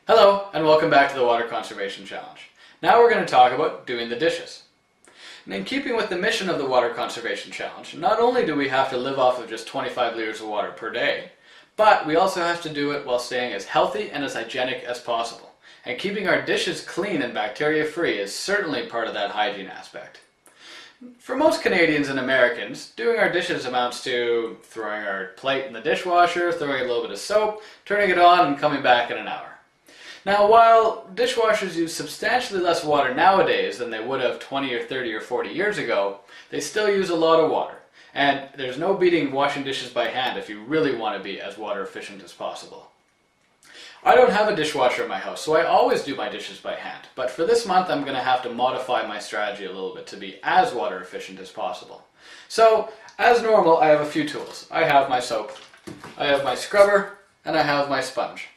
Hello, and welcome back to the Water Conservation Challenge. Now we're going to talk about doing the dishes. And in keeping with the mission of the Water Conservation Challenge, not only do we have to live off of just 25 liters of water per day, but we also have to do it while staying as healthy and as hygienic as possible. And keeping our dishes clean and bacteria-free is certainly part of that hygiene aspect. For most Canadians and Americans, doing our dishes amounts to throwing our plate in the dishwasher, throwing a little bit of soap, turning it on, and coming back in an hour. Now, while dishwashers use substantially less water nowadays than they would have 20 or 30 or 40 years ago, they still use a lot of water. And there's no beating washing dishes by hand if you really want to be as water efficient as possible. I don't have a dishwasher in my house, so I always do my dishes by hand. But for this month, I'm going to have to modify my strategy a little bit to be as water efficient as possible. So, as normal, I have a few tools. I have my soap, I have my scrubber, and I have my sponge.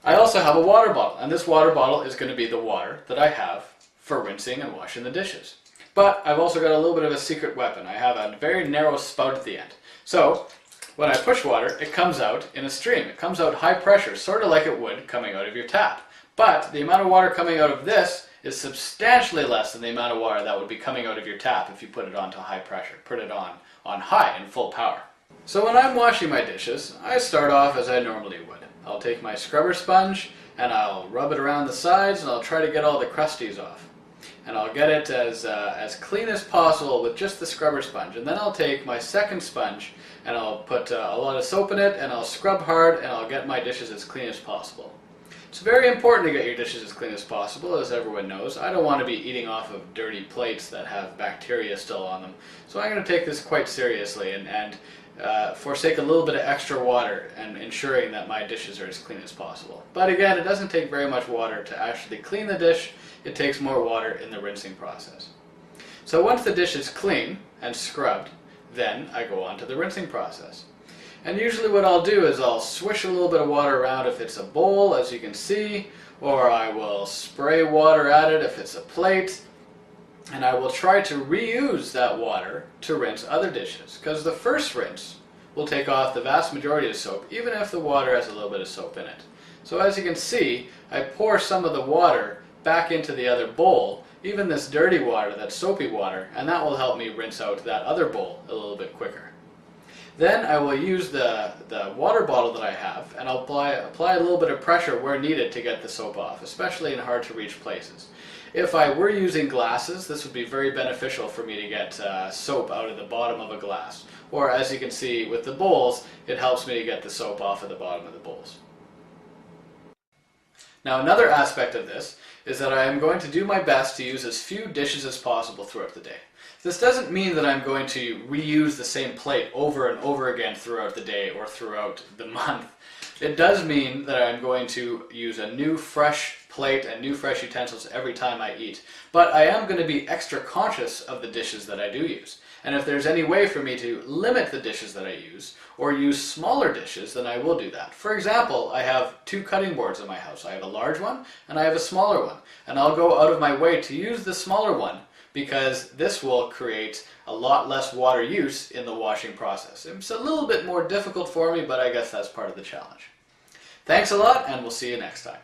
I also have a water bottle, and this water bottle is going to be the water that I have for rinsing and washing the dishes. But I've also got a little bit of a secret weapon. I have a very narrow spout at the end. So, when I push water, it comes out in a stream. It comes out high pressure, sort of like it would coming out of your tap. But the amount of water coming out of this is substantially less than the amount of water that would be coming out of your tap if you put it on to high pressure, put it on high and full power. So when I'm washing my dishes, I start off as I normally would. I'll take my scrubber sponge and I'll rub it around the sides and I'll try to get all the crusties off. And I'll get it as clean as possible with just the scrubber sponge. And then I'll take my second sponge and I'll put a lot of soap in it and I'll scrub hard and I'll get my dishes as clean as possible. It's very important to get your dishes as clean as possible, as everyone knows. I don't want to be eating off of dirty plates that have bacteria still on them. So I'm going to take this quite seriously and forsake a little bit of extra water and ensuring that my dishes are as clean as possible. But again, it doesn't take very much water to actually clean the dish. It takes more water in the rinsing process. So once the dish is clean and scrubbed, then I go on to the rinsing process. And usually what I'll do is I'll swish a little bit of water around if it's a bowl, as you can see, or I will spray water at it if it's a plate. And I will try to reuse that water to rinse other dishes, because the first rinse will take off the vast majority of the soap, even if the water has a little bit of soap in it. So as you can see, I pour some of the water back into the other bowl, even this dirty water, that soapy water, and that will help me rinse out that other bowl a little bit quicker. Then I will use the water bottle that I have, and I'll apply a little bit of pressure where needed to get the soap off, especially in hard to reach places. If I were using glasses, this would be very beneficial for me to get soap out of the bottom of a glass. Or as you can see with the bowls, it helps me to get the soap off of the bottom of the bowls. Now another aspect of this is that I am going to do my best to use as few dishes as possible throughout the day. This doesn't mean that I'm going to reuse the same plate over and over again throughout the day or throughout the month. It does mean that I'm going to use a new fresh plate and new fresh utensils every time I eat. But I am going to be extra conscious of the dishes that I do use. And if there's any way for me to limit the dishes that I use, or use smaller dishes, then I will do that. For example, I have two cutting boards in my house. I have a large one and I have a smaller one. And I'll go out of my way to use the smaller one because this will create a lot less water use in the washing process. It's a little bit more difficult for me, but I guess that's part of the challenge. Thanks a lot, and we'll see you next time.